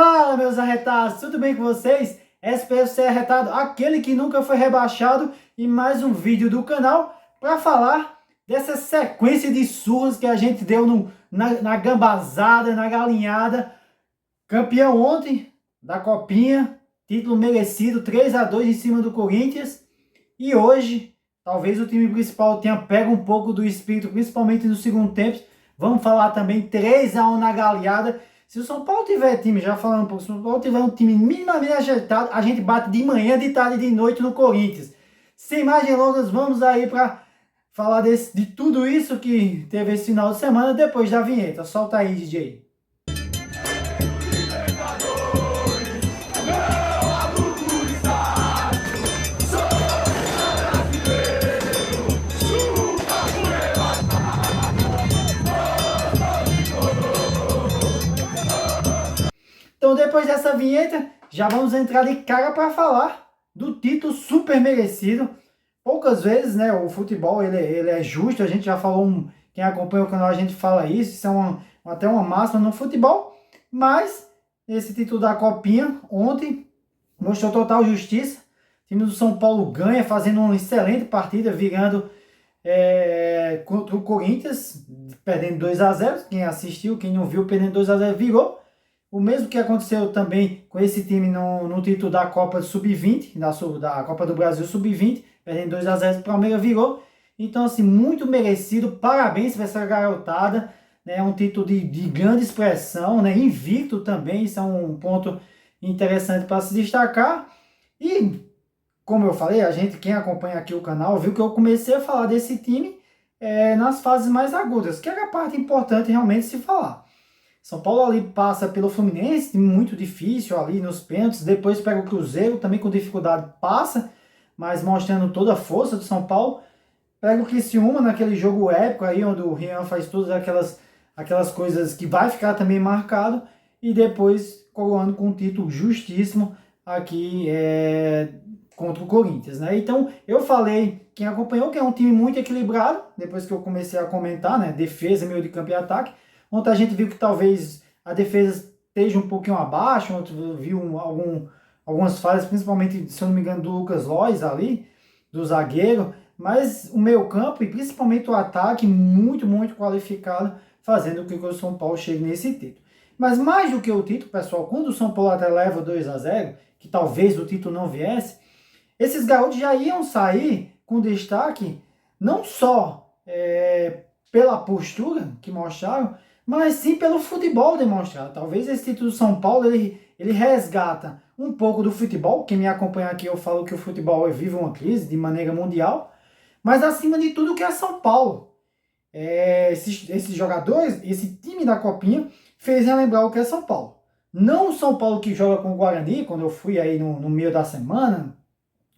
Fala, meus arretados, tudo bem com vocês? SPFC Arretado, aquele que nunca foi rebaixado, e mais um vídeo do canal para falar dessa sequência de surras que a gente deu na gambazada, na galinhada. Campeão ontem da Copinha, título merecido, 3-2 em cima do Corinthians. E hoje, talvez o time principal tenha pego um pouco do espírito, principalmente no segundo tempo. Vamos falar também 3-1 na galinhada. Se o São Paulo tiver time, já falando um pouco, se o São Paulo tiver um time minimamente ajeitado, a gente bate de manhã, de tarde e de noite no Corinthians. Sem mais delongas, vamos aí para falar de tudo isso que teve esse final de semana depois da vinheta. Solta aí, DJ. Então, depois dessa vinheta, já vamos entrar de cara para falar do título super merecido. Poucas vezes, né, o futebol ele é justo, a gente já falou, quem acompanha o canal a gente fala isso é até uma máxima no futebol, mas esse título da Copinha ontem mostrou total justiça. O time do São Paulo ganha, fazendo uma excelente partida, virando contra o Corinthians, perdendo 2-0, quem assistiu, quem não viu, perdendo 2-0 virou. O mesmo que aconteceu também com esse time no título da Copa Sub-20, da Copa do Brasil Sub-20, perdendo 2-0, o Palmeiras virou. Então, assim, muito merecido, parabéns para essa garotada, né? Um título de grande expressão, né? Invicto também, isso é um ponto interessante para se destacar. E, como eu falei, quem acompanha aqui o canal, viu que eu comecei a falar desse time nas fases mais agudas, que era a parte importante realmente se falar. São Paulo ali passa pelo Fluminense, muito difícil ali nos pênaltis, depois pega o Cruzeiro, também com dificuldade passa, mas mostrando toda a força do São Paulo. Pega o Criciúma naquele jogo épico aí, onde o Rian faz todas aquelas coisas que vai ficar também marcado, e depois coroando com um título justíssimo aqui contra o Corinthians, né? Então, eu falei, quem acompanhou, que é um time muito equilibrado, depois que eu comecei a comentar, né? Defesa, meio de campo e ataque. Ontem a gente viu que talvez a defesa esteja um pouquinho abaixo, ontem viu algumas falhas, principalmente, se eu não me engano, do Lucas Lois ali, do zagueiro, mas o meio campo e principalmente o ataque muito, muito qualificado, fazendo com que o São Paulo chegue nesse título. Mas mais do que o título, pessoal, quando o São Paulo até leva 2-0, que talvez o título não viesse, esses garotos já iam sair com destaque, não só pela postura que mostraram, mas sim pelo futebol demonstrado. Talvez esse título do São Paulo, ele resgata um pouco do futebol. Quem me acompanha aqui, eu falo que o futebol vive uma crise de maneira mundial, mas acima de tudo que é São Paulo. Esses jogadores, esse time da Copinha, fez relembrar o que é São Paulo. Não o São Paulo que joga com o Guarani, quando eu fui aí no meio da semana,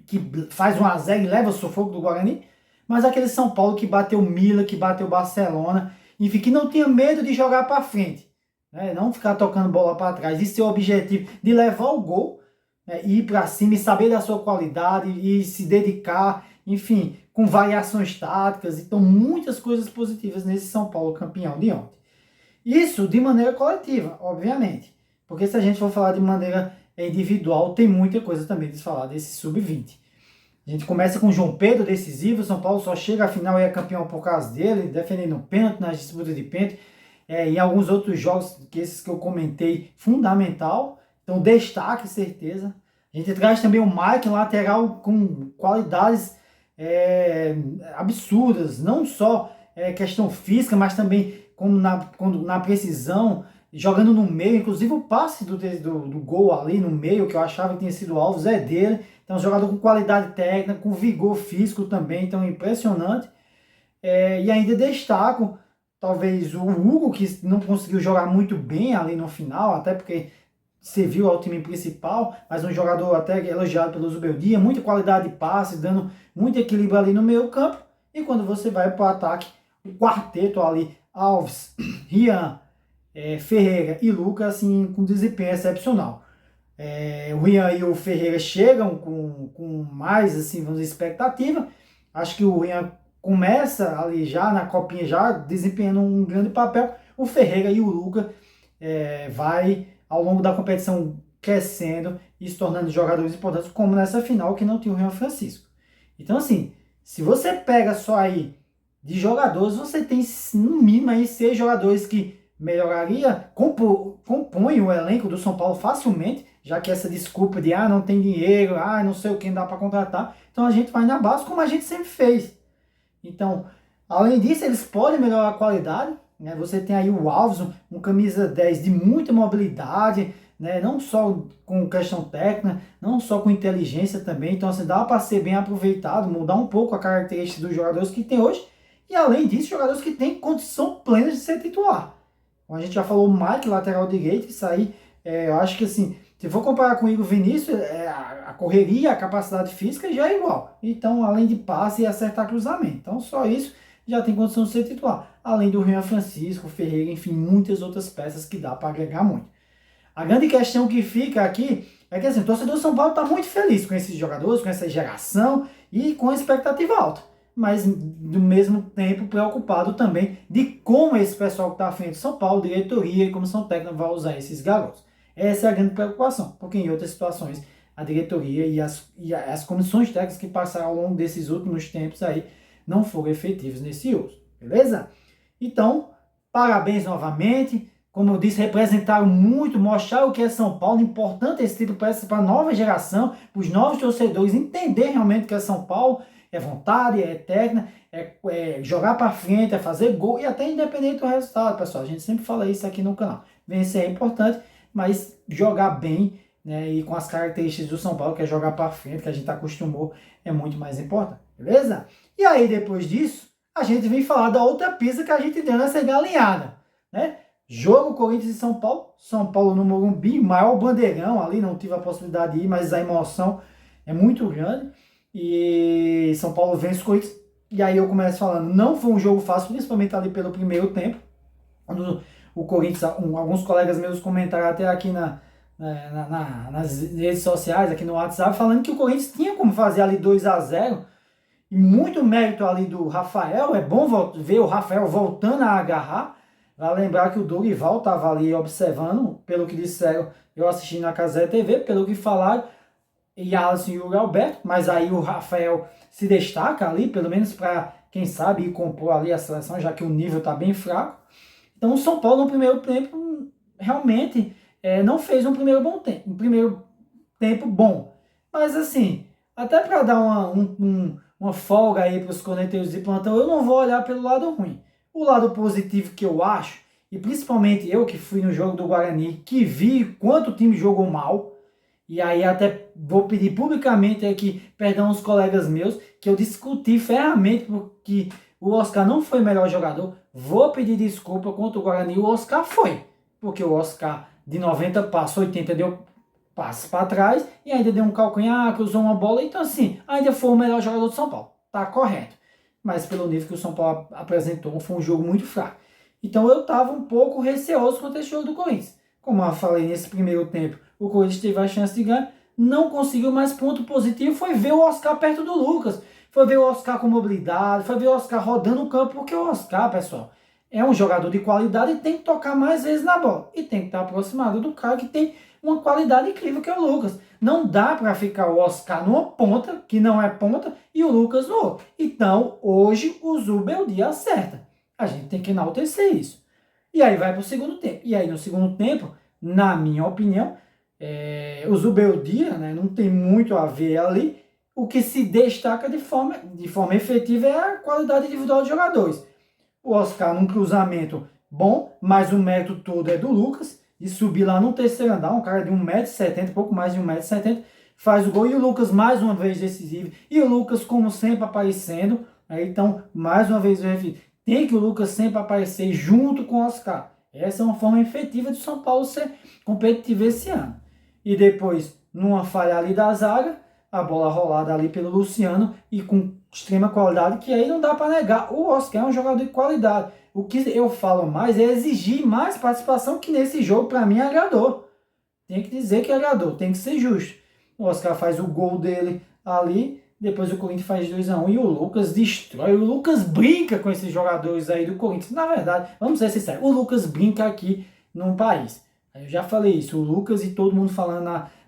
que faz 1-0 e leva o sufoco do Guarani, mas aquele São Paulo que bateu Milan, que bateu Barcelona, enfim, que não tinha medo de jogar para frente, né? Não ficar tocando bola para trás, e seu objetivo de levar o gol, né? Ir para cima e saber da sua qualidade e se dedicar, enfim, com variações táticas. Então, muitas coisas positivas nesse São Paulo campeão de ontem. Isso de maneira coletiva, obviamente, porque se a gente for falar de maneira individual, tem muita coisa também de se falar desse Sub-20. A gente começa com o João Pedro, decisivo. O São Paulo só chega à final e é campeão por causa dele, defendendo o pênalti, nas disputas de pênalti, e alguns outros jogos, esses que eu comentei, fundamental. Então, destaque, certeza. A gente traz também o Mike, lateral com qualidades absurdas, não só questão física, mas também como na precisão, jogando no meio. Inclusive o passe do gol ali no meio, que eu achava que tinha sido o Alves, é dele. Então, um jogador com qualidade técnica, com vigor físico também, então impressionante. E ainda destaco, talvez, o Hugo, que não conseguiu jogar muito bem ali no final, até porque serviu ao time principal, mas um jogador até elogiado pelo Zubeldia, muita qualidade de passe, dando muito equilíbrio ali no meio campo. E quando você vai para o ataque, o quarteto ali, Alves, Rian, Ferreira e Lucas, assim, com desempenho excepcional. O Rian e o Ferreira chegam com mais, assim, vamos dizer, expectativa. Acho que o Rian começa ali já na Copinha, já desempenhando um grande papel. O Ferreira e o Lucas vai ao longo da competição crescendo e se tornando jogadores importantes, como nessa final que não tinha o Rian Francisco. Então, assim, se você pega só aí de jogadores, você tem no mínimo aí 6 jogadores que melhoraria, compõe o elenco do São Paulo facilmente, já que essa desculpa de não tem dinheiro, não sei o que, não dá para contratar. Então a gente vai na base como a gente sempre fez. Então, além disso, eles podem melhorar a qualidade, né? Você tem aí o Alves, um camisa 10 de muita mobilidade, né? Não só com questão técnica, não só com inteligência também. Então, assim, dá para ser bem aproveitado, mudar um pouco a característica dos jogadores que tem hoje. E além disso, jogadores que têm condição plena de ser titular. A gente já falou o Mike, lateral direito, isso aí, eu acho que assim, se for comparar com o Igor Vinícius, a correria, a capacidade física já é igual. Então, além de passe e acertar cruzamento. Então, só isso já tem condição de ser titular. Além do Rian Francisco, Ferreira, enfim, muitas outras peças que dá para agregar muito. A grande questão que fica aqui é que assim, o torcedor do São Paulo está muito feliz com esses jogadores, com essa geração e com a expectativa alta. Mas, do mesmo tempo, preocupado também de como esse pessoal que está à frente de São Paulo, diretoria e comissão técnica, vai usar esses garotos. Essa é a grande preocupação, porque em outras situações a diretoria e as comissões técnicas que passaram ao longo desses últimos tempos aí não foram efetivos nesse uso, beleza? Então, parabéns novamente. Como eu disse, representaram muito, mostraram o que é São Paulo, importante esse título para a nova geração, para os novos torcedores entender realmente o que é São Paulo. É vontade, é técnica, é jogar para frente, é fazer gol e até independente do resultado, pessoal. A gente sempre fala isso aqui no canal. Vencer é importante, mas jogar bem, né, e com as características do São Paulo, que é jogar para frente, que a gente acostumou, é muito mais importante, beleza? E aí, depois disso, a gente vem falar da outra pista que a gente deu nessa galinhada, né? Jogo Corinthians e São Paulo no Morumbi, maior bandeirão ali, não tive a possibilidade de ir, mas a emoção é muito grande. E São Paulo vence o Corinthians. E aí eu começo falando, não foi um jogo fácil, principalmente ali pelo primeiro tempo, quando o Corinthians, alguns colegas meus comentaram até aqui nas redes sociais, aqui no WhatsApp, falando que o Corinthians tinha como fazer ali 2-0, e muito mérito ali do Rafael. É bom ver o Rafael voltando a agarrar. Vai lembrar que o Dorival estava ali observando, pelo que disseram, eu assisti na Cazé TV, pelo que falaram, e Alisson e o Alberto, mas aí o Rafael se destaca ali, pelo menos para, quem sabe, ir compor ali a seleção, já que o nível está bem fraco. Então o São Paulo no primeiro tempo realmente não fez um primeiro tempo bom. Mas assim, até para dar uma folga aí para os corneteiros de plantão, eu não vou olhar pelo lado ruim. O lado positivo que eu acho, e principalmente eu que fui no jogo do Guarani, que vi quanto o time jogou mal, e aí até vou pedir publicamente aqui perdão aos colegas meus, que eu discuti ferramente porque o Oscar não foi o melhor jogador. Vou pedir desculpa contra o Guarani, o Oscar foi. Porque o Oscar de 90 passos, 80 deu passos para trás e ainda deu um calcanhar, cruzou uma bola. Então assim, ainda foi o melhor jogador do São Paulo. Tá correto. Mas pelo nível que o São Paulo apresentou, foi um jogo muito fraco. Então eu estava um pouco receoso contra esse jogo do Corinthians. Como eu falei nesse primeiro tempo, o Corinthians teve a chance de ganhar, não conseguiu, mais ponto positivo foi ver o Oscar perto do Lucas, foi ver o Oscar com mobilidade, foi ver o Oscar rodando o campo, porque o Oscar, pessoal, é um jogador de qualidade e tem que tocar mais vezes na bola, e tem que estar aproximado do cara que tem uma qualidade incrível, que é o Lucas. Não dá para ficar o Oscar numa ponta, que não é ponta, e o Lucas no outro. Então, hoje, o Zubeldia acerta. A gente tem que enaltecer isso. E aí vai para o segundo tempo. E aí, no segundo tempo, na minha opinião, o Zubeldia, né, não tem muito a ver ali. O que se destaca de forma efetiva é a qualidade individual dos jogadores. O Oscar num cruzamento bom, mas o mérito todo é do Lucas, de subir lá no terceiro andar, um cara de 1,70m, pouco mais de 1,70m, faz o gol, e o Lucas mais uma vez decisivo, e o Lucas como sempre aparecendo, então mais uma vez tem que o Lucas sempre aparecer junto com o Oscar. Essa é uma forma efetiva de São Paulo ser competitivo esse ano. E depois, numa falha ali da zaga, a bola rolada ali pelo Luciano e com extrema qualidade, que aí não dá para negar. O Oscar é um jogador de qualidade. O que eu falo mais é exigir mais participação, que nesse jogo para mim agradou. Tem que dizer que agradou, tem que ser justo. O Oscar faz o gol dele ali, depois o Corinthians faz 2-1 e o Lucas destrói. O Lucas brinca com esses jogadores aí do Corinthians. Na verdade, vamos ser sinceros, o Lucas brinca aqui no país. Aí eu já falei isso, o Lucas e todo mundo falando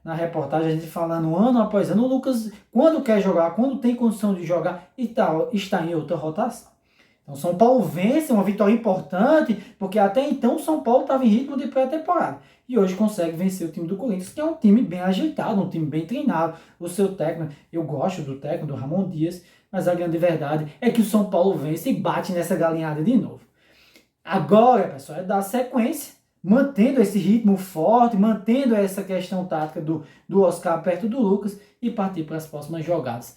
na reportagem, a gente falando ano após ano, o Lucas, quando quer jogar, quando tem condição de jogar, está em outra rotação. Então, São Paulo vence, uma vitória importante, porque até então o São Paulo estava em ritmo de pré-temporada. E hoje consegue vencer o time do Corinthians, que é um time bem ajeitado, um time bem treinado. O seu técnico, eu gosto do técnico, do Ramon Dias, mas a grande verdade é que o São Paulo vence e bate nessa galinhada de novo. Agora, pessoal, é dar sequência, mantendo esse ritmo forte, mantendo essa questão tática do Oscar perto do Lucas e partir para as próximas jogadas.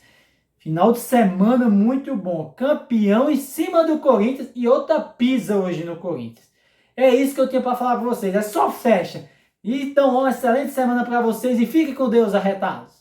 Final de semana muito bom. Campeão em cima do Corinthians e outra pisa hoje no Corinthians. É isso que eu tinha para falar para vocês. É só festa. Então, uma excelente semana para vocês e fique com Deus, arretados.